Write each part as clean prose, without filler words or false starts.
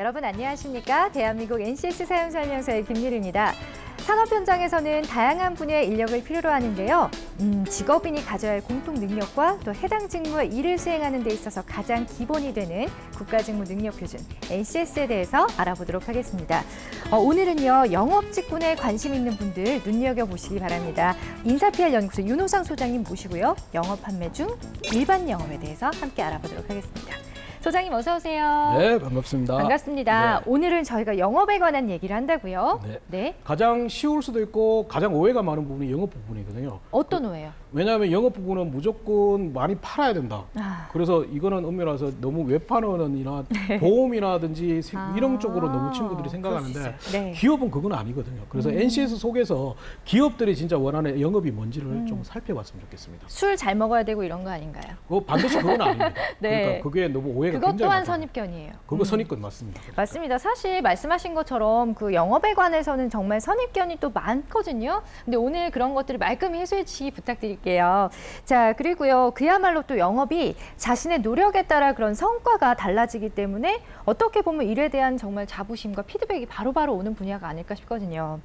여러분 안녕하십니까? 대한민국 NCS 사용설명서의 김유리입니다. 산업 현장에서는 다양한 분야의 인력을 필요로 하는데요. 직업인이 가져야 할 공통 능력과 또 해당 직무의 일을 수행하는 데 있어서 가장 기본이 되는 국가직무능력표준 NCS에 대해서 알아보도록 하겠습니다. 오늘은요, 영업 직군에 관심 있는 분들 눈여겨보시기 바랍니다. 인사PR연구소 윤호상 소장님 모시고요. 영업 판매 중 일반 영업에 대해서 함께 알아보도록 하겠습니다. 소장님 어서 오세요. 네, 반갑습니다. 반갑습니다. 네. 오늘은 저희가 영업에 관한 얘기를 한다고요? 네. 네. 가장 쉬울 수도 있고 가장 오해가 많은 부분이 영업 부분이거든요. 어떤 오해요? 왜냐하면 영업 부분은 무조건 많이 팔아야 된다. 그래서 이거는 엄밀해서 너무 외판원이나 보험이라든지 이런 쪽으로 너무 친구들이 생각하는데 네. 기업은 그건 아니거든요. 그래서 NCS 속에서 기업들이 진짜 원하는 영업이 뭔지를 좀 살펴봤으면 좋겠습니다. 술 잘 먹어야 되고 이런 거 아닌가요? 반드시 그건 아닙니다. 네. 그러니까 그게 너무 오해가 그것 굉장히 또한 많아요. 선입견이에요. 그거 선입견 맞습니다. 맞습니다. 사실 말씀하신 것처럼 그 영업에 관해서는 정말 선입견이 또 많거든요. 근데 오늘 그런 것들을 말끔히 해소해 주시기 부탁드릴게요. 자, 그리고요. 그야말로 또 영업이 자신의 노력에 따라 그런 성과가 달라지기 때문에 어떻게 보면 일에 대한 정말 자부심과 피드백이 바로바로 오는 분야가 아닐까 싶거든요.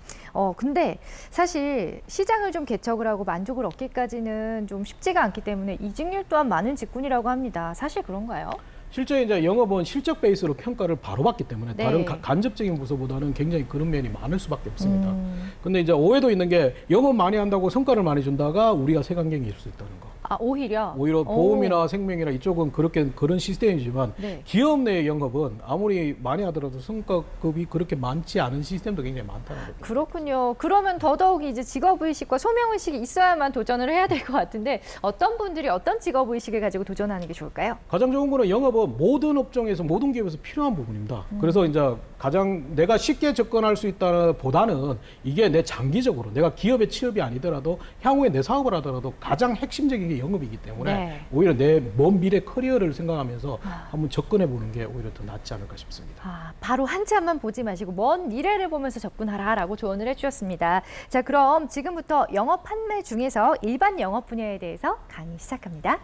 근데 사실 시장을 좀 개척을 하고 만족을 얻기까지는 좀 쉽지가 않기 때문에 이직률 또한 많은 직군이라고 합니다. 사실 그런가요? 실제 이제 영업은 실적 베이스로 평가를 바로 받기 때문에 네. 다른 간접적인 부서보다는 굉장히 그런 면이 많을 수밖에 없습니다. 근데 이제 오해도 있는 게 영업 많이 한다고 성과를 많이 준다가 우리가 색안경일 수 있다는 거. 오히려 보험이나 생명이나 이쪽은 그런 시스템이지만 네. 기업 내 영업은 아무리 많이 하더라도 성과급이 그렇게 많지 않은 시스템도 굉장히 많다는 거죠. 그렇군요. 그러면 더더욱이 이제 직업의식과 소명의식이 있어야만 도전을 해야 될 것 같은데 어떤 분들이 어떤 직업의식을 가지고 도전하는 게 좋을까요? 가장 좋은 거는 영업은 모든 업종에서 모든 기업에서 필요한 부분입니다. 그래서 이제 가장 내가 쉽게 접근할 수 있다 보다는 이게 내 장기적으로 내가 기업의 취업이 아니더라도 향후에 내 사업을 하더라도 가장 핵심적인 게 영업이기 때문에 네. 오히려 내 먼 미래 커리어를 생각하면서 한번 접근해 보는 게 오히려 더 낫지 않을까 싶습니다. 바로 한참만 보지 마시고 먼 미래를 보면서 접근하라라고 조언을 해주셨습니다. 자, 그럼 지금부터 영업 판매 중에서 일반 영업 분야에 대해서 강의 시작합니다.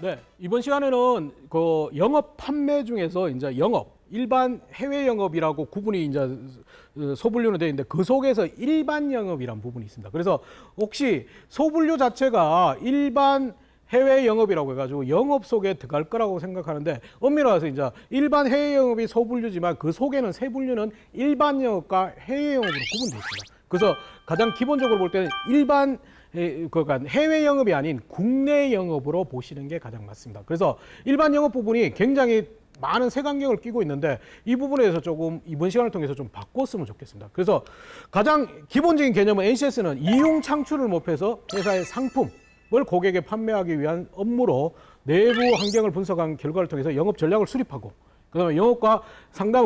네, 이번 시간에는 그 영업 판매 중에서 이제 일반 해외 영업이라고 구분이 이제 소분류는 되어 있는데 그 속에서 일반 영업이란 부분이 있습니다. 그래서 혹시 소분류 자체가 일반 해외 영업이라고 해가지고 영업 속에 들어갈 거라고 생각하는데 엄밀히 해서 이제 일반 해외 영업이 소분류지만 그 속에는 세 분류는 일반 영업과 해외 영업으로 구분되어 있습니다. 그래서 가장 기본적으로 볼 때는 그러니까 해외 영업이 아닌 국내 영업으로 보시는 게 가장 맞습니다. 그래서 일반 영업 부분이 굉장히 많은 색안경을 끼고 있는데 이 부분에 대해서 조금 이번 시간을 통해서 좀 바꿨으면 좋겠습니다. 그래서 가장 기본적인 개념은 NCS는 이용 창출을 목표해서 회사의 상품을 고객에 판매하기 위한 업무로 내부 환경을 분석한 결과를 통해서 영업 전략을 수립하고 그다음에 영업과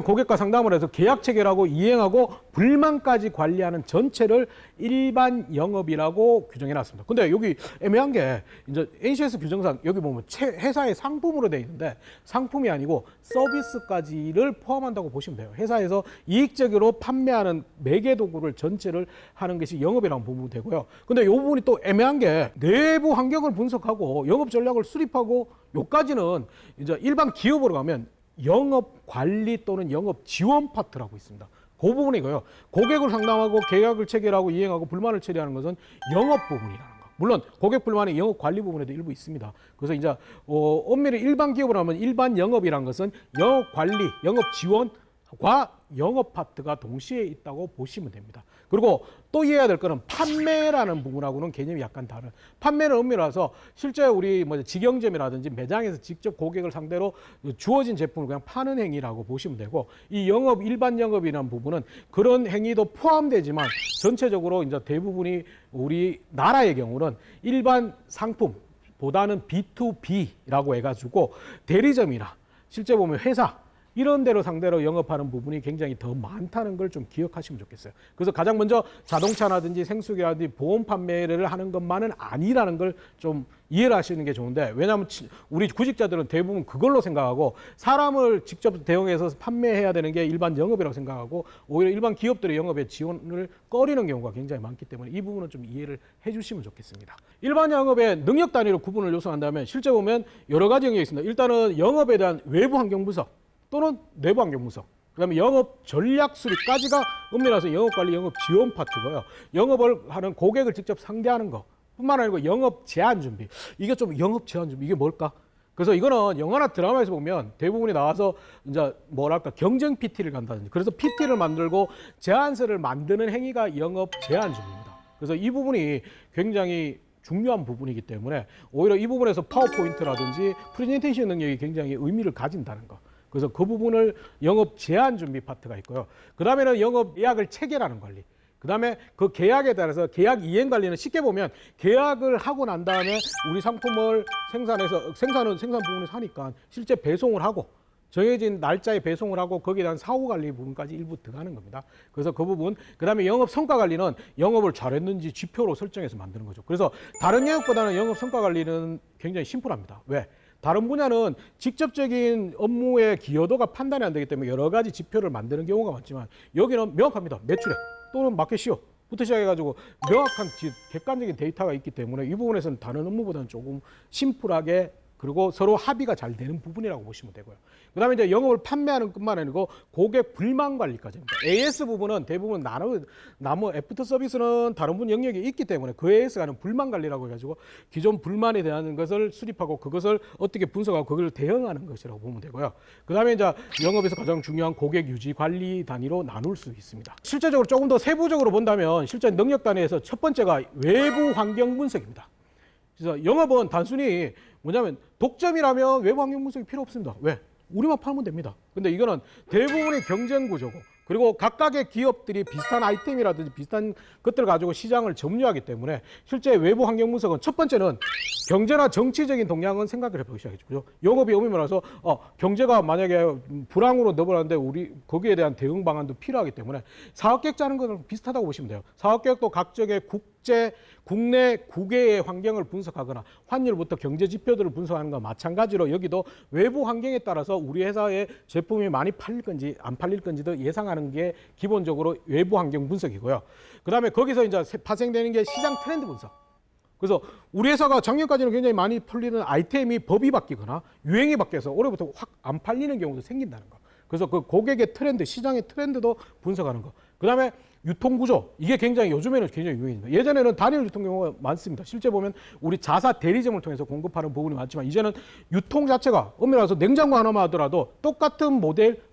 고객과 상담을 해서 계약 체결하고 이행하고 불만까지 관리하는 전체를 일반 영업이라고 규정해 놨습니다. 근데 여기 애매한 게 이제 NCS 규정상 여기 보면 회사의 상품으로 되어 있는데 상품이 아니고 서비스까지를 포함한다고 보시면 돼요. 회사에서 이익적으로 판매하는 매개 도구를 전체를 하는 것이 영업이라는 부분이 되고요. 근데 이 부분이 또 애매한 게 내부 환경을 분석하고 영업 전략을 수립하고 요까지는 이제 일반 기업으로 가면 영업 관리 또는 영업 지원 파트라고 있습니다. 그 부분이고요. 고객을 상담하고 계약을 체결하고 이행하고 불만을 처리하는 것은 영업 부분이라는 거. 물론 고객 불만이 영업 관리 부분에도 일부 있습니다. 그래서 이제 엄밀히 일반 기업으로 하면 일반 영업이라는 것은 영업 관리, 영업 지원과 영업 파트가 동시에 있다고 보시면 됩니다. 그리고 또 이해해야 될 거는 판매라는 부분하고는 개념이 약간 다른. 판매는 엄밀해서 실제 우리 직영점이라든지 매장에서 직접 고객을 상대로 주어진 제품을 그냥 파는 행위라고 보시면 되고 이 일반 영업이라는 부분은 그런 행위도 포함되지만 전체적으로 이제 대부분이 우리 나라의 경우는 일반 상품보다는 B2B라고 해가지고 대리점이나 실제 보면 회사 이런 데로 상대로 영업하는 부분이 굉장히 더 많다는 걸 좀 기억하시면 좋겠어요. 그래서 가장 먼저 자동차라든지 생수기라든지 보험 판매를 하는 것만은 아니라는 걸 좀 이해를 하시는 게 좋은데, 왜냐하면 우리 구직자들은 대부분 그걸로 생각하고 사람을 직접 대응해서 판매해야 되는 게 일반 영업이라고 생각하고 오히려 일반 기업들의 영업에 지원을 꺼리는 경우가 굉장히 많기 때문에 이 부분은 좀 이해를 해주시면 좋겠습니다. 일반 영업의 능력 단위로 구분을 요소한다면 실제 보면 여러 가지 영역이 있습니다. 일단은 영업에 대한 외부 환경 분석 또는 내부 환경 분석, 그다음에 영업 전략 수립까지가 엄밀해서 영업 관리, 영업 지원 파트고요. 영업을 하는 고객을 직접 상대하는 거 뿐만 아니고 영업 제한 준비. 이게 좀 영업 제한 준비, 이게 뭘까? 그래서 이거는 영화나 드라마에서 보면 대부분이 나와서 이제 뭐랄까 경쟁 PT를 간다든지, 그래서 PT를 만들고 제안서를 만드는 행위가 영업 제한 준비입니다. 그래서 이 부분이 굉장히 중요한 부분이기 때문에 오히려 이 부분에서 파워포인트라든지 프레젠테이션 능력이 굉장히 의미를 가진다는 거. 그래서 그 부분을 영업 제한 준비 파트가 있고요. 그 다음에는 영업 예약을 체결하는 관리. 그 다음에 그 계약에 따라서 계약 이행 관리는 쉽게 보면 계약을 하고 난 다음에 우리 상품을 생산 부분에서 하니까 실제 배송을 하고 정해진 날짜에 배송을 하고 거기에 대한 사후 관리 부분까지 일부 들어가는 겁니다. 그래서 그 부분, 그 다음에 영업 성과 관리는 영업을 잘했는지 지표로 설정해서 만드는 거죠. 그래서 다른 영역보다는 영업 성과 관리는 굉장히 심플합니다. 왜? 다른 분야는 직접적인 업무의 기여도가 판단이 안 되기 때문에 여러 가지 지표를 만드는 경우가 많지만 여기는 명확합니다. 매출액 또는 마켓 시어부터 시작해가지고 명확한 객관적인 데이터가 있기 때문에 이 부분에서는 다른 업무보다는 조금 심플하게 그리고 서로 합의가 잘 되는 부분이라고 보시면 되고요. 그다음에 이제 영업을 판매하는 것만 아니고 고객 불만 관리까지입니다. AS 부분은 대부분 나무 애프터 서비스는 다른 분 영역이 있기 때문에 그 AS가 아니라 불만 관리라고 해가지고 기존 불만에 대한 것을 수립하고 그것을 어떻게 분석하고 그걸 대응하는 것이라고 보면 되고요. 그다음에 이제 영업에서 가장 중요한 고객 유지 관리 단위로 나눌 수 있습니다. 실제적으로 조금 더 세부적으로 본다면 실제 능력 단위에서 첫 번째가 외부 환경 분석입니다. 그래서 영업은 단순히 뭐냐면 독점이라면 외부 환경 분석이 필요 없습니다. 왜? 우리만 팔면 됩니다. 근데 이거는 대부분의 경쟁 구조고 그리고 각각의 기업들이 비슷한 아이템이라든지 비슷한 것들을 가지고 시장을 점유하기 때문에 실제 외부 환경 분석은 첫 번째는 경제나 정치적인 동향은 생각을 해보기 시작했죠. 영업이 오면서 경제가 만약에 불황으로 넘어가는데 우리 거기에 대한 대응 방안도 필요하기 때문에 사업계획 짜는 거랑 비슷하다고 보시면 돼요. 사업계획도 각적의 국내 국외의 환경을 분석하거나 환율부터 경제 지표들을 분석하는 것과 마찬가지로 여기도 외부 환경에 따라서 우리 회사의 제품이 많이 팔릴 건지 안 팔릴 건지도 예상하는 게 기본적으로 외부 환경 분석이고요. 그다음에 거기서 이제 파생되는 게 시장 트렌드 분석. 그래서 우리 회사가 작년까지는 굉장히 많이 팔리는 아이템이 법이 바뀌거나 유행이 바뀌어서 올해부터 확 안 팔리는 경우도 생긴다는 거. 그래서 그 고객의 트렌드, 시장의 트렌드도 분석하는 거. 그다음에 유통구조, 이게 굉장히 요즘에는 굉장히 유행입니다. 예전에는 단일 유통 경우가 많습니다. 실제 보면 우리 자사 대리점을 통해서 공급하는 부분이 많지만 이제는 유통 자체가 엄밀히 말해서 냉장고 하나만 하더라도 똑같은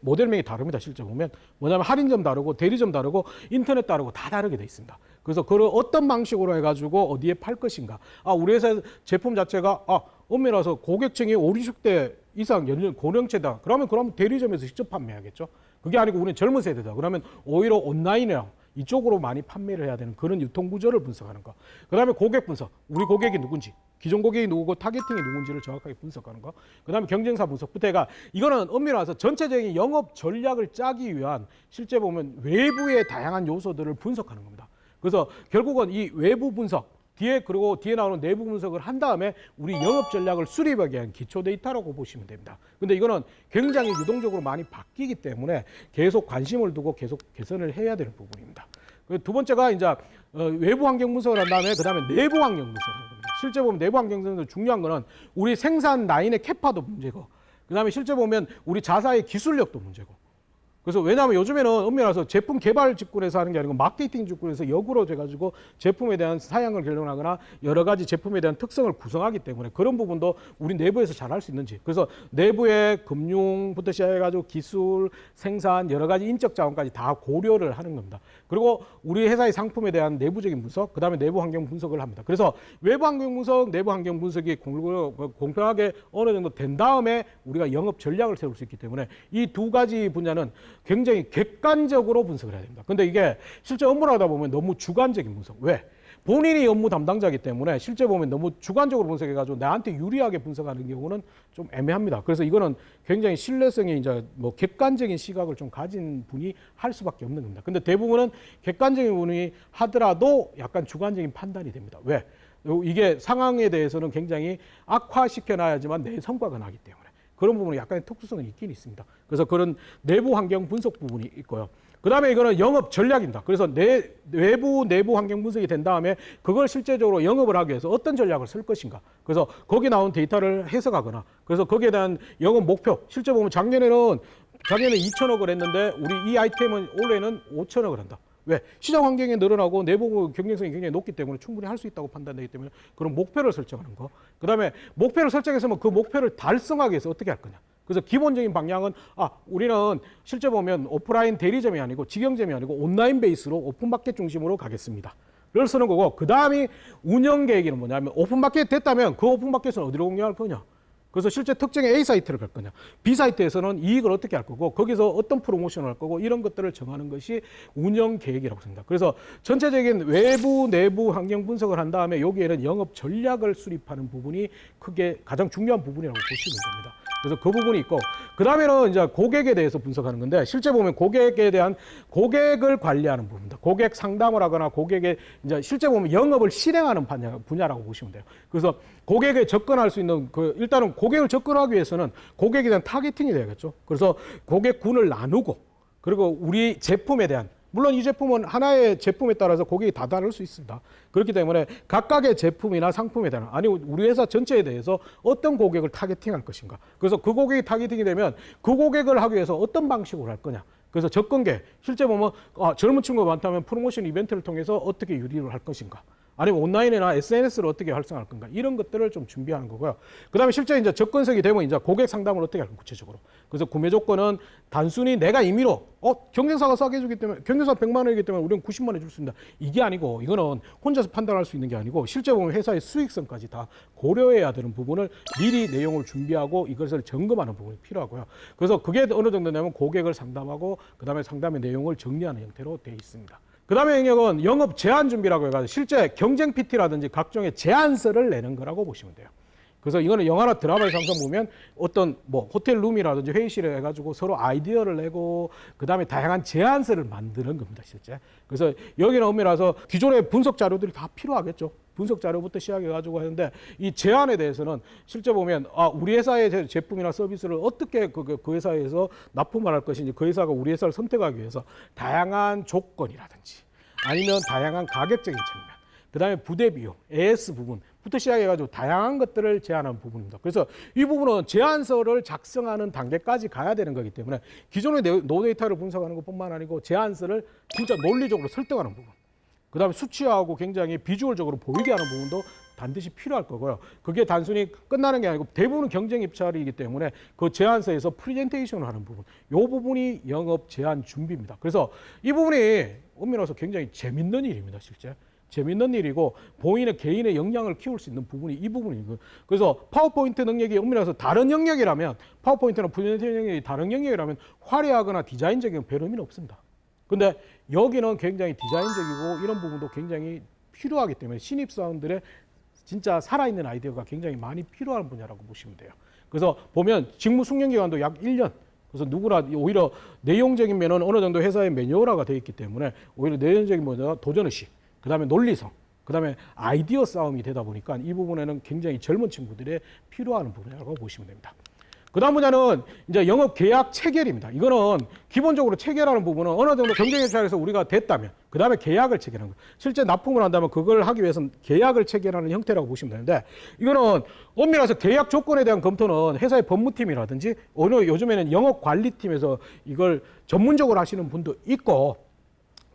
모델명이 다릅니다. 실제 보면 뭐냐면 할인점 다르고 대리점 다르고 인터넷 다르고 다 다르게 돼 있습니다. 그래서 그걸 어떤 방식으로 해가지고 어디에 팔 것인가. 우리 회사 제품 자체가 엄밀히 말해서 고객층이 5, 60대 이상 연령 고령체다. 그러면 대리점에서 직접 판매하겠죠. 그게 아니고 우리는 젊은 세대다. 그러면 오히려 온라인이랑 이쪽으로 많이 판매를 해야 되는 그런 유통 구조를 분석하는 거. 그다음에 고객 분석. 우리 고객이 누군지, 기존 고객이 누구고 타겟팅이 누군지를 정확하게 분석하는 거. 그다음에 경쟁사 분석부터 해가 이거는 엄밀히 말해서 전체적인 영업 전략을 짜기 위한 실제 보면 외부의 다양한 요소들을 분석하는 겁니다. 그래서 결국은 이 외부 분석 그리고 뒤에 나오는 내부 분석을 한 다음에 우리 영업 전략을 수립하기 위한 기초 데이터라고 보시면 됩니다. 근데 이거는 굉장히 유동적으로 많이 바뀌기 때문에 계속 관심을 두고 계속 개선을 해야 되는 부분입니다. 두 번째가 이제 외부 환경 분석을 한 다음에 그다음에 내부 환경 분석을 하는 겁니다. 실제 보면 내부 환경 분석에서 중요한 거는 우리 생산 라인의 캐파도 문제고 그다음에 실제 보면 우리 자사의 기술력도 문제고. 그래서 왜냐하면 요즘에는 엄밀히 말해서 제품 개발 직군에서 하는 게 아니고 마케팅 직군에서 역으로 돼가지고 제품에 대한 사양을 결정하거나 여러 가지 제품에 대한 특성을 구성하기 때문에 그런 부분도 우리 내부에서 잘 할 수 있는지. 그래서 내부의 금융부터 시작해가지고 기술, 생산, 여러 가지 인적 자원까지 다 고려를 하는 겁니다. 그리고 우리 회사의 상품에 대한 내부적인 분석, 그다음에 내부 환경 분석을 합니다. 그래서 외부 환경 분석, 내부 환경 분석이 공평하게 어느 정도 된 다음에 우리가 영업 전략을 세울 수 있기 때문에 이 두 가지 분야는 굉장히 객관적으로 분석을 해야 됩니다. 근데 이게 실제 업무를 하다 보면 너무 주관적인 분석. 왜? 본인이 업무 담당자이기 때문에 실제 보면 너무 주관적으로 분석해가지고 나한테 유리하게 분석하는 경우는 좀 애매합니다. 그래서 이거는 굉장히 신뢰성이 이제 뭐 객관적인 시각을 좀 가진 분이 할 수밖에 없는 겁니다. 근데 대부분은 객관적인 분이 하더라도 약간 주관적인 판단이 됩니다. 왜? 이게 상황에 대해서는 굉장히 악화시켜놔야지만 내 성과가 나기 때문에 그런 부분은 약간의 특수성은 있긴 있습니다. 그래서 그런 내부 환경 분석 부분이 있고요. 그 다음에 이거는 영업 전략입니다. 그래서 내부 환경 분석이 된 다음에 그걸 실제적으로 영업을 하기 위해서 어떤 전략을 쓸 것인가. 그래서 거기 나온 데이터를 해석하거나 그래서 거기에 대한 영업 목표. 실제 보면 작년에는 2천억을 했는데 우리 이 아이템은 올해는 5천억을 한다. 왜? 시장 환경이 늘어나고 내부 경쟁성이 굉장히 높기 때문에 충분히 할 수 있다고 판단되기 때문에 그런 목표를 설정하는 거. 그 다음에 목표를 설정했으면 그 목표를 달성하기 위해서 어떻게 할 거냐. 그래서 기본적인 방향은 우리는 실제 보면 오프라인 대리점이 아니고 직영점이 아니고 온라인 베이스로 오픈마켓 중심으로 가겠습니다. 를 쓰는 거고 그 다음이 운영 계획은 뭐냐면 오픈마켓 됐다면 그 오픈마켓은 어디로 공략할 거냐. 그래서 실제 특정의 A 사이트를 갈 거냐. B 사이트에서는 이익을 어떻게 할 거고 거기서 어떤 프로모션을 할 거고 이런 것들을 정하는 것이 운영 계획이라고 합니다. 그래서 전체적인 외부 내부 환경 분석을 한 다음에 여기에는 영업 전략을 수립하는 부분이 크게 가장 중요한 부분이라고 보시면 됩니다. 그래서 그 부분이 있고 그 다음에는 이제 고객에 대해서 분석하는 건데 실제 보면 고객에 대한 고객을 관리하는 부분입니다. 고객 상담을 하거나 고객의 이제 실제 보면 영업을 실행하는 분야라고 보시면 돼요. 그래서 고객에 접근할 수 있는 일단은 고객을 접근하기 위해서는 고객에 대한 타겟팅이 돼야겠죠. 그래서 고객군을 나누고 그리고 우리 제품에 대한 물론 이 제품은 하나의 제품에 따라서 고객이 다 다를 수 있습니다. 그렇기 때문에 각각의 제품이나 상품에 대한 아니면 우리 회사 전체에 대해서 어떤 고객을 타겟팅할 것인가. 그래서 그 고객이 타겟팅이 되면 그 고객을 하기 위해서 어떤 방식으로 할 거냐. 그래서 접근계 실제 보면 젊은 친구가 많다면 프로모션 이벤트를 통해서 어떻게 유리를 할 것인가. 아니면 온라인이나 SNS를 어떻게 활성화할 건가 이런 것들을 좀 준비하는 거고요. 그다음에 실제 이제 접근석이 되면 이제 고객 상담을 어떻게 할 건가 구체적으로. 그래서 구매 조건은 단순히 내가 임의로 경쟁사가 싸게 해주기 때문에 경쟁사 100만 원이기 때문에 우리는 90만 원에 줄 수 있다. 이게 아니고 이거는 혼자서 판단할 수 있는 게 아니고 실제 보면 회사의 수익성까지 다 고려해야 되는 부분을 미리 내용을 준비하고 이것을 점검하는 부분이 필요하고요. 그래서 그게 어느 정도냐면 고객을 상담하고 그다음에 상담의 내용을 정리하는 형태로 되어 있습니다. 그 다음에 영역은 영업 제안 준비라고 해가지고 실제 경쟁 PT라든지 각종의 제안서를 내는 거라고 보시면 돼요. 그래서 이거는 영화나 드라마에서 항상 보면 어떤 뭐 호텔 룸이라든지 회의실에 해가지고 서로 아이디어를 내고 그 다음에 다양한 제안서를 만드는 겁니다, 실제. 그래서 여기는 엄밀해서 기존의 분석 자료들이 다 필요하겠죠. 분석 자료부터 시작해가지고 하는데 이 제안에 대해서는 실제 보면 우리 회사의 제품이나 서비스를 어떻게 그 회사에서 납품을 할 것인지 그 회사가 우리 회사를 선택하기 위해서 다양한 조건이라든지 아니면 다양한 가격적인 측면 그 다음에 부대 비용, AS 부분부터 시작해가지고 다양한 것들을 제안하는 부분입니다. 그래서 이 부분은 제안서를 작성하는 단계까지 가야 되는 거기 때문에 기존의 노데이터를 분석하는 것뿐만 아니고 제안서를 진짜 논리적으로 설득하는 부분 그 다음에 수치화하고 굉장히 비주얼적으로 보이게 하는 부분도 반드시 필요할 거고요. 그게 단순히 끝나는 게 아니고 대부분은 경쟁 입찰이기 때문에 그 제안서에서 프레젠테이션을 하는 부분, 이 부분이 영업 제안 준비입니다. 그래서 이 부분이 엄밀해서 굉장히 재밌는 일입니다, 실제. 재밌는 일이고 본인의 개인의 역량을 키울 수 있는 부분이 이 부분이고 그래서 파워포인트 능력이 엄밀해서 다른 영역이라면 파워포인트나 프레젠테이션 능력이 다른 영역이라면 화려하거나 디자인적인 별 의미는 없습니다. 근데 여기는 굉장히 디자인적이고 이런 부분도 굉장히 필요하기 때문에 신입사원들의 진짜 살아있는 아이디어가 굉장히 많이 필요한 분야라고 보시면 돼요. 그래서 보면 직무 숙련 기간도 약 1년. 그래서 누구나 오히려 내용적인 면은 어느 정도 회사의 매뉴얼화가 되어 있기 때문에 오히려 내용적인 면은 도전의식, 그 다음에 논리성, 그 다음에 아이디어 싸움이 되다 보니까 이 부분에는 굉장히 젊은 친구들의 필요한 부분이라고 보시면 됩니다. 그 다음 분야는 이제 영업 계약 체결입니다. 이거는 기본적으로 체결하는 부분은 어느 정도 경쟁 입찰에서 우리가 됐다면 그 다음에 계약을 체결하는 거예요. 실제 납품을 한다면 그걸 하기 위해서는 계약을 체결하는 형태라고 보시면 되는데 이거는 엄밀해서 계약 조건에 대한 검토는 회사의 법무팀이라든지 어느 요즘에는 영업관리팀에서 이걸 전문적으로 하시는 분도 있고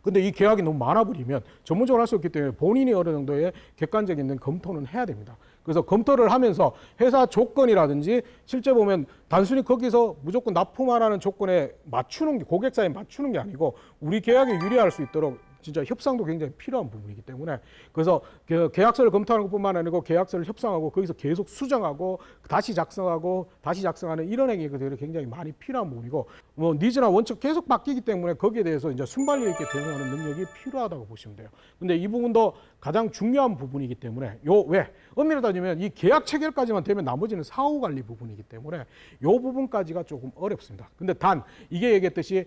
근데 이 계약이 너무 많아버리면 전문적으로 할 수 없기 때문에 본인이 어느 정도의 객관적인 검토는 해야 됩니다. 그래서 검토를 하면서 회사 조건이라든지 실제 보면 단순히 거기서 무조건 납품하라는 조건에 맞추는 게 고객사에 맞추는 게 아니고 우리 계약에 유리할 수 있도록 진짜 협상도 굉장히 필요한 부분이기 때문에 그래서 그 계약서를 검토하는 것뿐만 아니고 계약서를 협상하고 거기서 계속 수정하고 다시 작성하고 다시 작성하는 이런 행위들이 굉장히 많이 필요한 부분이고 뭐 니즈나 원칙 계속 바뀌기 때문에 거기에 대해서 이제 순발력 있게 대응하는 능력이 필요하다고 보시면 돼요. 근데 이 부분도 가장 중요한 부분이기 때문에 왜 엄밀히 따지면 이 계약 체결까지만 되면 나머지는 사후 관리 부분이기 때문에 요 부분까지가 조금 어렵습니다. 근데 단 이게 얘기했듯이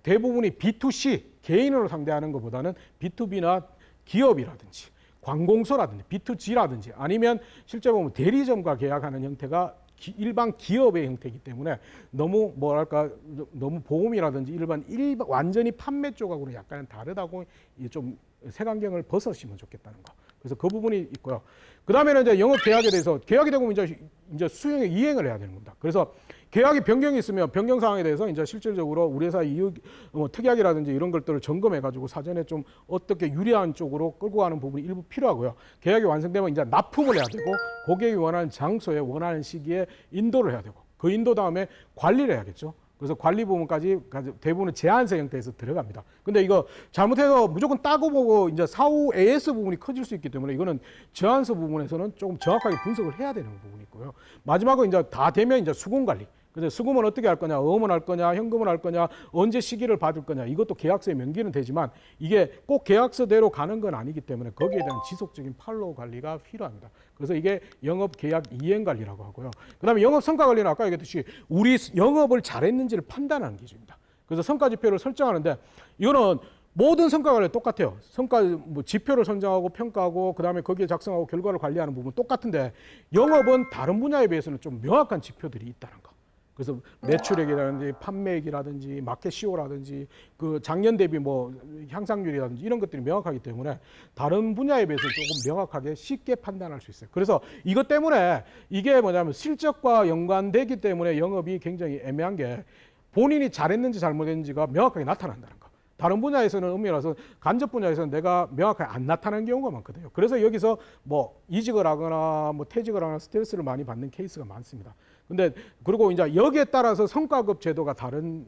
대부분이 B2C 개인으로 상대하는 것보다는 B2B나 기업이라든지 관공서라든지 B2G라든지 아니면 실제 보면 대리점과 계약하는 형태가 일반 기업의 형태이기 때문에 너무 뭐랄까 너무 보험이라든지 일반 완전히 판매 쪽하고는 약간 다르다고 좀 색안경을 벗으시면 좋겠다는 거. 그래서 그 부분이 있고요. 그 다음에는 이제 영업 계약에 대해서 계약이 되고 이제 수행에 이행을 해야 되는 겁니다. 그래서 계약이 변경이 있으면 변경 사항에 대해서 이제 실질적으로 우리 회사 이익 특약이라든지 이런 것들을 점검해가지고 사전에 좀 어떻게 유리한 쪽으로 끌고 가는 부분이 일부 필요하고요. 계약이 완성되면 이제 납품을 해야 되고 고객이 원하는 장소에 원하는 시기에 인도를 해야 되고 그 인도 다음에 관리를 해야겠죠. 그래서 관리 부분까지 대부분은 제한서 형태에서 들어갑니다. 근데 이거 잘못해서 무조건 따고 보고 이제 사후 AS 부분이 커질 수 있기 때문에 이거는 제한서 부분에서는 조금 정확하게 분석을 해야 되는 부분이 있고요. 마지막으로 이제 다 되면 이제 수금 관리. 근데 수금은 어떻게 할 거냐, 어음은 할 거냐, 현금을 할 거냐, 언제 시기를 받을 거냐, 이것도 계약서에 명기는 되지만 이게 꼭 계약서대로 가는 건 아니기 때문에 거기에 대한 지속적인 팔로우 관리가 필요합니다. 그래서 이게 영업 계약 이행 관리라고 하고요. 그다음에 영업 성과 관리는 아까 얘기했듯이 우리 영업을 잘했는지를 판단하는 기준입니다. 그래서 성과 지표를 설정하는데 이거는 모든 성과 관리 똑같아요. 성과 지표를 선정하고 평가하고 그다음에 거기에 작성하고 결과를 관리하는 부분 똑같은데 영업은 다른 분야에 비해서는 좀 명확한 지표들이 있다는 거. 그래서 매출액이라든지 판매액이라든지 마켓 시효라든지 그 작년 대비 뭐 향상률이라든지 이런 것들이 명확하기 때문에 다른 분야에 비해서 조금 명확하게 쉽게 판단할 수 있어요. 그래서 이것 때문에 이게 뭐냐면 실적과 연관되기 때문에 영업이 굉장히 애매한 게 본인이 잘했는지 잘못했는지가 명확하게 나타난다는 거. 다른 분야에서는 엄밀해서 간접 분야에서는 내가 명확하게 안 나타나는 경우가 많거든요. 그래서 여기서 뭐 이직을 하거나 뭐 퇴직을 하거나 스트레스를 많이 받는 케이스가 많습니다. 근데 그리고 이제 여기에 따라서 성과급 제도가 다른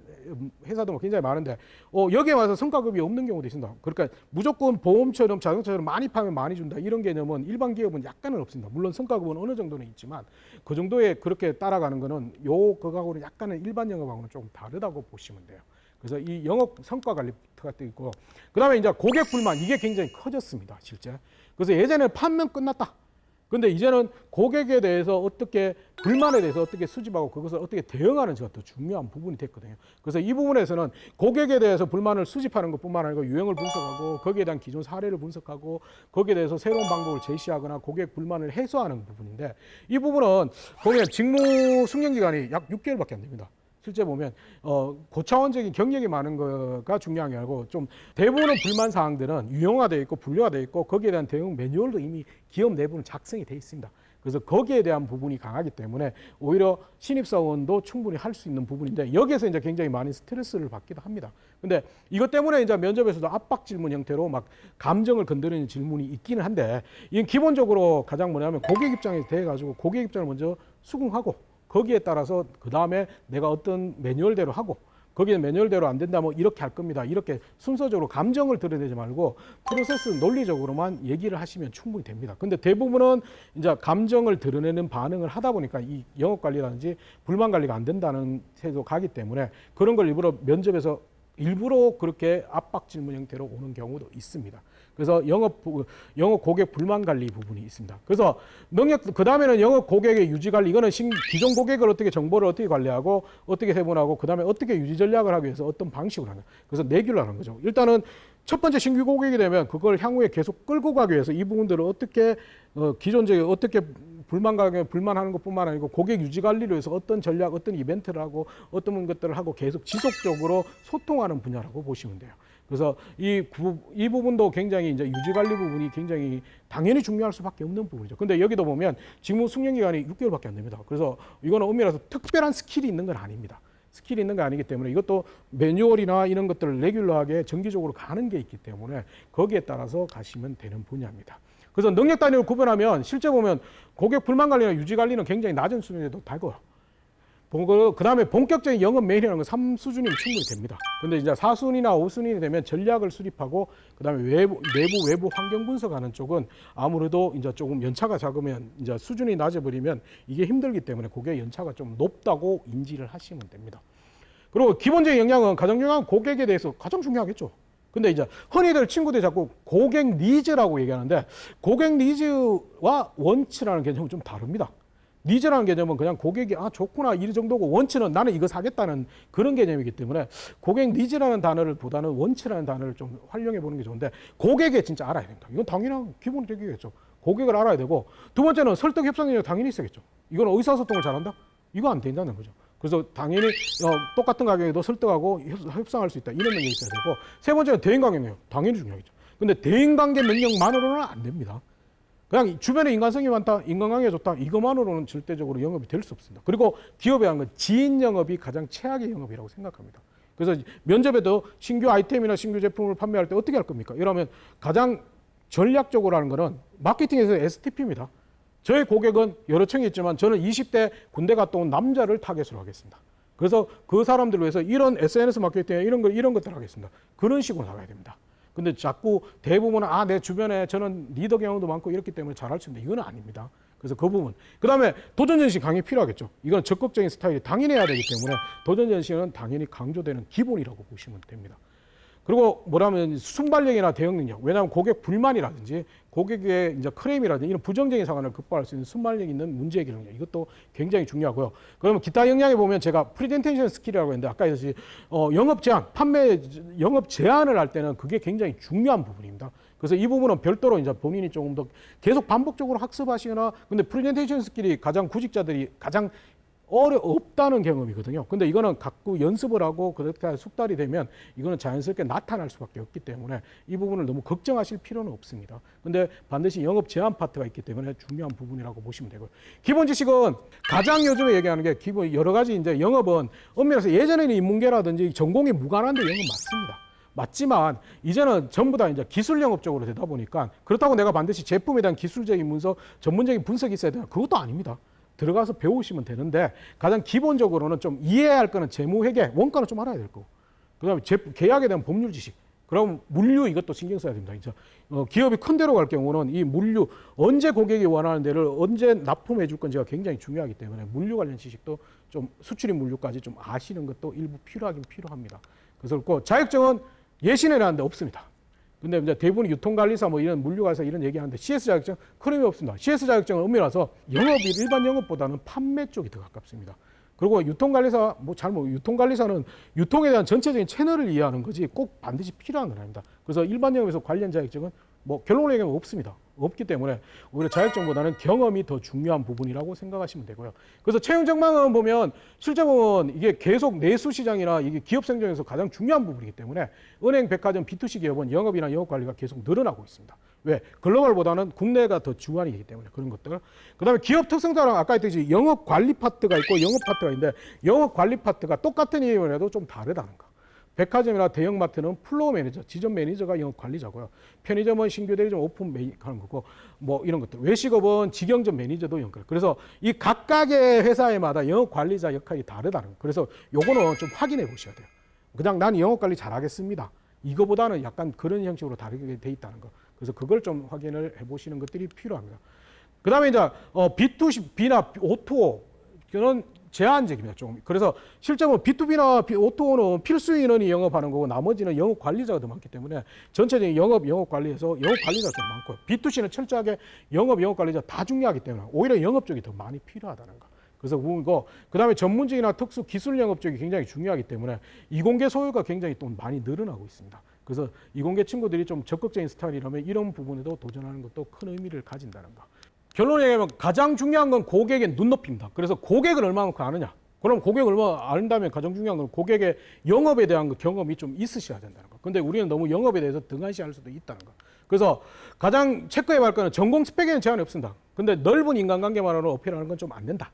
회사도 굉장히 많은데 여기에 와서 성과급이 없는 경우도 있습니다. 그러니까 무조건 보험처럼 자동차처럼 많이 파면 많이 준다 이런 개념은 일반 기업은 약간은 없습니다. 물론 성과급은 어느 정도는 있지만 그 정도에 그렇게 따라가는 거는 그거하고는 약간은 일반 영업하고는 조금 다르다고 보시면 돼요. 그래서 이 영업 성과 관리 같은 있고 그다음에 이제 고객 불만 이게 굉장히 커졌습니다. 실제. 그래서 예전에는 판면 끝났다. 근데 이제는 고객에 대해서 어떻게 불만에 대해서 어떻게 수집하고 그것을 어떻게 대응하는지가 더 중요한 부분이 됐거든요. 그래서 이 부분에서는 고객에 대해서 불만을 수집하는 것뿐만 아니고 유형을 분석하고 거기에 대한 기존 사례를 분석하고 거기에 대해서 새로운 방법을 제시하거나 고객 불만을 해소하는 부분인데 이 부분은 보면 직무 숙련 기간이 약 6개월밖에 안 됩니다. 실제 보면 고차원적인 경력이 많은 거가 중요한 게 아니고 좀 대부분의 불만 사항들은 유형화되어 있고 분류화되어 있고 거기에 대한 대응 매뉴얼도 이미 기업 내부는 작성이 되어 있습니다. 그래서 거기에 대한 부분이 강하기 때문에 오히려 신입사원도 충분히 할 수 있는 부분인데 여기에서 이제 굉장히 많은 스트레스를 받기도 합니다. 근데 이것 때문에 이제 면접에서도 압박 질문 형태로 막 감정을 건드리는 질문이 있기는 한데 이건 기본적으로 가장 뭐냐면 고객 입장에 대해 가지고 고객 입장을 먼저 수긍하고 거기에 따라서 그 다음에 내가 어떤 매뉴얼대로 하고 거기에 매뉴얼대로 안 된다 뭐 이렇게 할 겁니다. 이렇게 순서적으로 감정을 드러내지 말고 프로세스 논리적으로만 얘기를 하시면 충분히 됩니다. 근데 대부분은 이제 감정을 드러내는 반응을 하다 보니까 이 영업 관리라든지 불만 관리가 안 된다는 태도 가기 때문에 그런 걸 일부러 면접에서 일부러 그렇게 압박 질문 형태로 오는 경우도 있습니다. 그래서 영업 고객 불만 관리 부분이 있습니다. 그래서 그 다음에는 영업 고객의 유지 관리. 이거는 기존 고객을 어떻게 정보를 어떻게 관리하고 어떻게 세분하고 그 다음에 어떻게 유지 전략을 하기 위해서 어떤 방식으로 하냐. 그래서 내규라는 거죠. 일단은 첫 번째 신규 고객이 되면 그걸 향후에 계속 끌고 가기 위해서 이 부분들을 어떻게 기존적인 어떻게 불만하는 것뿐만 아니고 고객 유지 관리를 위해서 어떤 전략, 어떤 이벤트를 하고 어떤 것들을 하고 계속 지속적으로 소통하는 분야라고 보시면 돼요. 그래서 이 부분도 굉장히 이제 유지 관리 부분이 굉장히 당연히 중요할 수밖에 없는 부분이죠. 근데 여기도 보면 직무 숙련 기간이 6개월밖에 안 됩니다. 그래서 이거는 엄밀해서 특별한 스킬이 있는 건 아닙니다. 스킬이 있는 게 아니기 때문에 이것도 매뉴얼이나 이런 것들을 레귤러하게 정기적으로 가는 게 있기 때문에 거기에 따라서 가시면 되는 분야입니다. 그래서 능력 단위로 구분하면 실제 보면 고객 불만 관리나 유지 관리는 굉장히 낮은 수준에도 달고요. 그다음에 본격적인 영업 메인이라는 건 3수준이면 충분히 됩니다. 근데 이제 4순위나 5순위이 되면 전략을 수립하고 그다음에 내부 외부 환경 분석하는 쪽은 아무래도 이제 조금 연차가 작으면 이제 수준이 낮아 버리면 이게 힘들기 때문에 고객 연차가 좀 높다고 인지를 하시면 됩니다. 그리고 기본적인 역량은 가장 중요한 고객에 대해서 가장 중요하겠죠. 근데 이제 흔히들 친구들이 자꾸 고객 니즈라고 얘기하는데 고객 니즈와 원치라는 개념은 좀 다릅니다. 니즈라는 개념은 그냥 고객이 좋구나 이 정도고 원치는 나는 이거 사겠다는 그런 개념이기 때문에 고객 니즈라는 단어를 보다는 원치라는 단어를 좀 활용해 보는 게 좋은데 고객에 진짜 알아야 됩니다. 이건 당연한 기본적이겠죠. 고객을 알아야 되고 두 번째는 설득 협상 능력 당연히 있어야겠죠. 이건 의사소통을 잘한다? 이거 안 된다는 거죠. 그래서 당연히 똑같은 가격에도 설득하고 협상할 수 있다. 이런 능력이 있어야 되고 세 번째는 대인관계 능력. 당연히 중요하겠죠. 근데 대인관계 능력만으로는 안 됩니다. 그냥 주변에 인간성이 많다, 인간관계가 좋다, 이것만으로는 절대적으로 영업이 될 수 없습니다. 그리고 기업에 하는 건 지인 영업이 가장 최악의 영업이라고 생각합니다. 그래서 면접에도 신규 아이템이나 신규 제품을 판매할 때 어떻게 할 겁니까? 이러면 가장 전략적으로 하는 거는 마케팅에서 STP입니다. 저희 고객은 여러 층이 있지만 저는 20대 군대 갔다 온 남자를 타겟으로 하겠습니다. 그래서 그 사람들을 위해서 이런 SNS 마케팅에 이런 것들 하겠습니다. 그런 식으로 나가야 됩니다. 근데 자꾸 대부분은 내 주변에 저는 리더 경험도 많고 이렇기 때문에 잘할 수 있는데 이건 아닙니다. 그래서 그 부분. 그다음에 도전전시 강의 필요하겠죠. 이건 적극적인 스타일이 당연해야 되기 때문에 도전전시는 당연히 강조되는 기본이라고 보시면 됩니다. 그리고 뭐라면 순발력이나 대응 능력. 왜냐하면 고객 불만이라든지 고객의 이제 클레임이라든지 이런 부정적인 상황을 극복할 수 있는 순발력 있는 문제 해결 능력. 이것도 굉장히 중요하고요. 그러면 기타 역량에 보면 제가 프레젠테이션 스킬이라고 했는데 아까 얘기했듯이 영업 제한, 판매 영업 제한을 할 때는 그게 굉장히 중요한 부분입니다. 그래서 이 부분은 별도로 이제 본인이 조금 더 계속 반복적으로 학습하시거나 근데 프레젠테이션 스킬이 가장 구직자들이 가장 없다는 경험이거든요. 근데 이거는 갖고 연습을 하고 그렇게 숙달이 되면 이거는 자연스럽게 나타날 수밖에 없기 때문에 이 부분을 너무 걱정하실 필요는 없습니다. 근데 반드시 영업 제한 파트가 있기 때문에 중요한 부분이라고 보시면 되고요. 기본 지식은 가장 요즘에 얘기하는 게 기본 여러 가지 이제 영업은 엄밀해서 예전에는 인문계라든지 전공이 무관한데 영업 맞습니다. 맞지만 이제는 전부 다 이제 기술 영업 쪽으로 되다 보니까 그렇다고 내가 반드시 제품에 대한 기술적인 분석, 전문적인 분석이 있어야 되나? 그것도 아닙니다. 들어가서 배우시면 되는데 가장 기본적으로는 좀 이해해야 할 거는 재무회계, 원가는 좀 알아야 될 거고 그다음에 계약에 대한 법률 지식 그럼 물류 이것도 신경 써야 됩니다. 이제 기업이 큰 데로 갈 경우는 이 물류 언제 고객이 원하는 데를 언제 납품해 줄 건지가 굉장히 중요하기 때문에 물류 관련 지식도 좀 수출입 물류까지 좀 아시는 것도 일부 필요하긴 필요합니다. 그래서 그 자격증은 예신이라는 데 없습니다. 근데 이제 대부분 유통관리사 뭐 이런 물류관리사 이런 얘기하는데 CS 자격증 그림이 없습니다. CS 자격증은 엄밀해서 영업이 일반 영업보다는 판매 쪽이 더 가깝습니다. 그리고 유통관리사 유통관리사는 유통에 대한 전체적인 채널을 이해하는 거지 꼭 반드시 필요한 건 아닙니다. 그래서 일반 영업에서 관련 자격증은 뭐 결론을 얘기하면 없습니다. 없기 때문에 오히려 자격증보다는 경험이 더 중요한 부분이라고 생각하시면 되고요. 그래서 채용 전망은 보면 실제 보면 이게 계속 내수 시장이나 이게 기업 생존에서 가장 중요한 부분이기 때문에 은행, 백화점, B2C 기업은 영업이나 영업 관리가 계속 늘어나고 있습니다. 왜? 글로벌보다는 국내가 더 주관이기 때문에 그런 것들. 그다음에 기업 특성상 아까 했듯이 영업 관리 파트가 있고 영업 파트가 있는데 영업 관리 파트가 똑같은 이름을 해도 좀 다르다는 거. 백화점이나 대형마트는 플로어 매니저, 지점 매니저가 영업 관리자고요. 편의점은 신규 대리점 오픈 하는 거고 뭐 이런 것들. 외식업은 직영점 매니저도 연결. 그래서 이 각각의 회사에마다 영업 관리자 역할이 다르다는 거. 그래서 요거는 좀 확인해 보셔야 돼요. 그냥 난 영업 관리 잘하겠습니다. 이거보다는 약간 그런 형식으로 다르게 돼 있다는 거. 그래서 그걸 좀 확인을 해 보시는 것들이 필요합니다. 그다음에 이제 B2C, B나 O2O 그런 제한적입니다. 조금. 그래서 실제로 B2B나 O2O는 필수 인원이 영업하는 거고 나머지는 영업 관리자가 더 많기 때문에 전체적인 영업 관리에서 영업 관리자가 좀 많고요. B2C는 철저하게 영업 관리자 다 중요하기 때문에 오히려 영업 쪽이 더 많이 필요하다는 거. 그래서 그다음에 전문직이나 특수 기술 영업 쪽이 굉장히 중요하기 때문에 이공계 소요가 굉장히 또 많이 늘어나고 있습니다. 그래서 이공계 친구들이 좀 적극적인 스타일이라면 이런 부분에도 도전하는 것도 큰 의미를 가진다는 거. 결론을 얘기하면 가장 중요한 건 고객의 눈높이입니다. 그래서 고객을 얼마만큼 아느냐. 그럼 고객을 얼마 안다면 가장 중요한 건 고객의 영업에 대한 경험이 좀 있으셔야 된다는 거. 근데 우리는 너무 영업에 대해서 등한시할 수도 있다는 거. 그래서 가장 체크해야 할 거는 전공 스펙에는 제한이 없습니다. 근데 넓은 인간관계만으로 어필하는 건 좀 안 된다.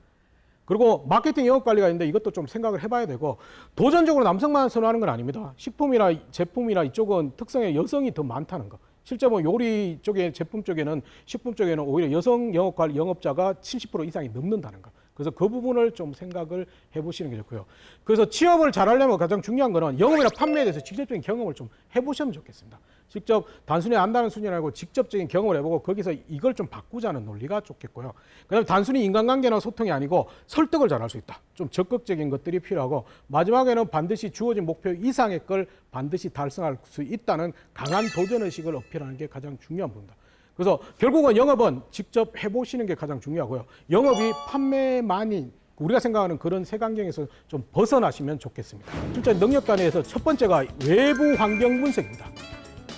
그리고 마케팅 영업 관리가 있는데 이것도 좀 생각을 해봐야 되고 도전적으로 남성만 선호하는 건 아닙니다. 식품이나 제품이나 이쪽은 특성에 여성이 더 많다는 거. 실제 뭐 요리 쪽에 제품 쪽에는 식품 쪽에는 오히려 여성 영업자가 70% 이상이 넘는다는 거. 그래서 그 부분을 좀 생각을 해보시는 게 좋고요. 그래서 취업을 잘하려면 가장 중요한 거는 영업이나 판매에 대해서 직접적인 경험을 좀 해보시면 좋겠습니다. 직접 단순히 안다는 수준이 아니고 직접적인 경험을 해보고 거기서 이걸 좀 바꾸자는 논리가 좋겠고요. 그다음에 단순히 인간관계나 소통이 아니고 설득을 잘할 수 있다. 좀 적극적인 것들이 필요하고 마지막에는 반드시 주어진 목표 이상의 걸 반드시 달성할 수 있다는 강한 도전의식을 어필하는 게 가장 중요한 부분입니다. 그래서 결국은 영업은 직접 해보시는 게 가장 중요하고요. 영업이 판매만이 우리가 생각하는 그런 색안경에서 좀 벗어나시면 좋겠습니다. 실제 능력 단위에서 첫 번째가 외부 환경 분석입니다.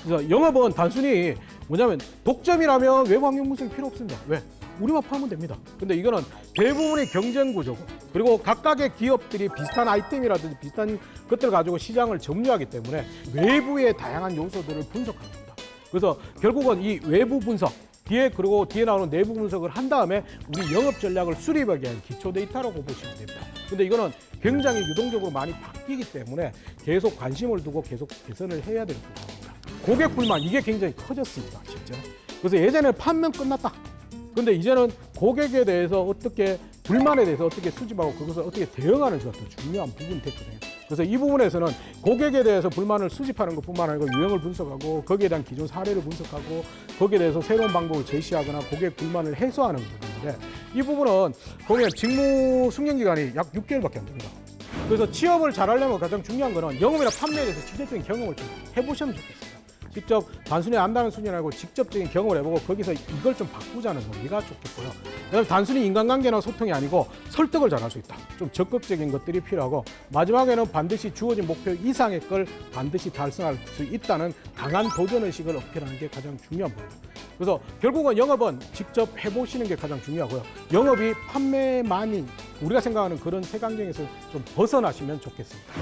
그래서 영업은 단순히 뭐냐면 독점이라면 외부 환경 분석이 필요 없습니다. 왜? 우리만 팔면 됩니다. 근데 이거는 대부분의 경쟁 구조고 그리고 각각의 기업들이 비슷한 아이템이라든지 비슷한 것들을 가지고 시장을 점유하기 때문에 외부의 다양한 요소들을 분석하는 겁니다. 그래서 결국은 이 외부 분석 그리고 뒤에 나오는 내부 분석을 한 다음에 우리 영업 전략을 수립하기 위한 기초 데이터라고 보시면 됩니다. 근데 이거는 굉장히 유동적으로 많이 바뀌기 때문에 계속 관심을 두고 계속 개선을 해야 될 부분입니다. 고객 불만 이게 굉장히 커졌습니다, 실제로. 그래서 예전에 판면 끝났다. 근데 이제는 고객에 대해서 어떻게 불만에 대해서 어떻게 수집하고 그것을 어떻게 대응하는지가 더 중요한 부분이 됐거든요. 그래서 이 부분에서는 고객에 대해서 불만을 수집하는 것뿐만 아니고 유형을 분석하고 거기에 대한 기존 사례를 분석하고 거기에 대해서 새로운 방법을 제시하거나 고객 불만을 해소하는 부분인데 이 부분은 보면 직무 숙련 기간이 약 6개월밖에 안 됩니다. 그래서 취업을 잘하려면 가장 중요한 거는 영업이나 판매에 대해서 직접적인 경험을 좀 해보시면 좋겠습니다. 직접 단순히 안다는 수준이 아니고 직접적인 경험을 해보고 거기서 이걸 좀 바꾸자는 논리가 좋겠고요. 그다음에 단순히 인간관계나 소통이 아니고 설득을 잘할 수 있다. 좀 적극적인 것들이 필요하고 마지막에는 반드시 주어진 목표 이상의 걸 반드시 달성할 수 있다는 강한 도전의식을 어필하는 게 가장 중요한 부분입니다. 그래서 결국은 영업은 직접 해보시는 게 가장 중요하고요. 영업이 판매만이 우리가 생각하는 그런 색안경에서 좀 벗어나시면 좋겠습니다.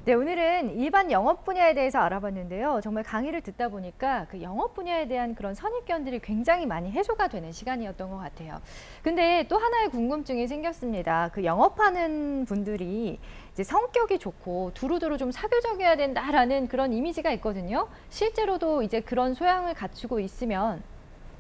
네, 오늘은 일반 영업 분야에 대해서 알아봤는데요. 정말 강의를 듣다 보니까 그 영업 분야에 대한 그런 선입견들이 굉장히 많이 해소가 되는 시간이었던 것 같아요. 근데 또 하나의 궁금증이 생겼습니다. 그 영업하는 분들이 이제 성격이 좋고 두루두루 좀 사교적이어야 된다라는 그런 이미지가 있거든요. 실제로도 이제 그런 소양을 갖추고 있으면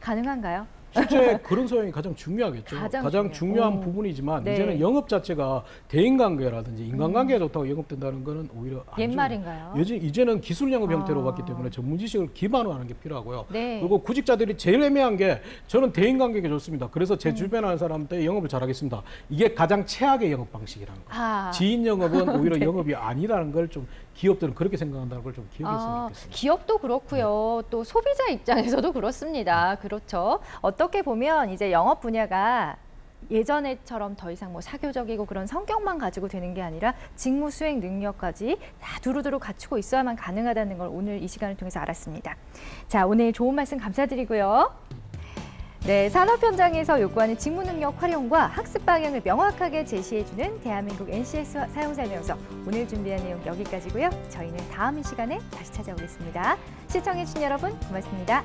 가능한가요? 실제 그런 소양이 가장 중요하겠죠. 가장 중요한 부분이지만 네. 이제는 영업 자체가 대인관계라든지 인간관계가 좋다고 영업된다는 거는 오히려 안 옛말인가요? 이제는 기술 영업 형태로 봤기 때문에 전문 지식을 기반으로 하는 게 필요하고요. 네. 그리고 구직자들이 제일 애매한 게 저는 대인관계가 좋습니다. 그래서 제 주변에 하는 사람한테 영업을 잘하겠습니다. 이게 가장 최악의 영업 방식이라는 거예요. 지인 영업은 오히려 네. 영업이 아니라는 걸 좀 기업들은 그렇게 생각한다는 걸 좀 기억했으면 좋겠습니다. 기업도 그렇고요. 또 소비자 입장에서도 그렇습니다. 그렇죠. 어떻게 보면 이제 영업 분야가 예전에처럼 더 이상 뭐 사교적이고 그런 성격만 가지고 되는 게 아니라 직무 수행 능력까지 다 두루두루 갖추고 있어야만 가능하다는 걸 오늘 이 시간을 통해서 알았습니다. 자, 오늘 좋은 말씀 감사드리고요. 네, 산업 현장에서 요구하는 직무 능력 활용과 학습 방향을 명확하게 제시해주는 대한민국 NCS 사용 설명서. 오늘 준비한 내용 여기까지고요. 저희는 다음 이 시간에 다시 찾아오겠습니다. 시청해주신 여러분 고맙습니다.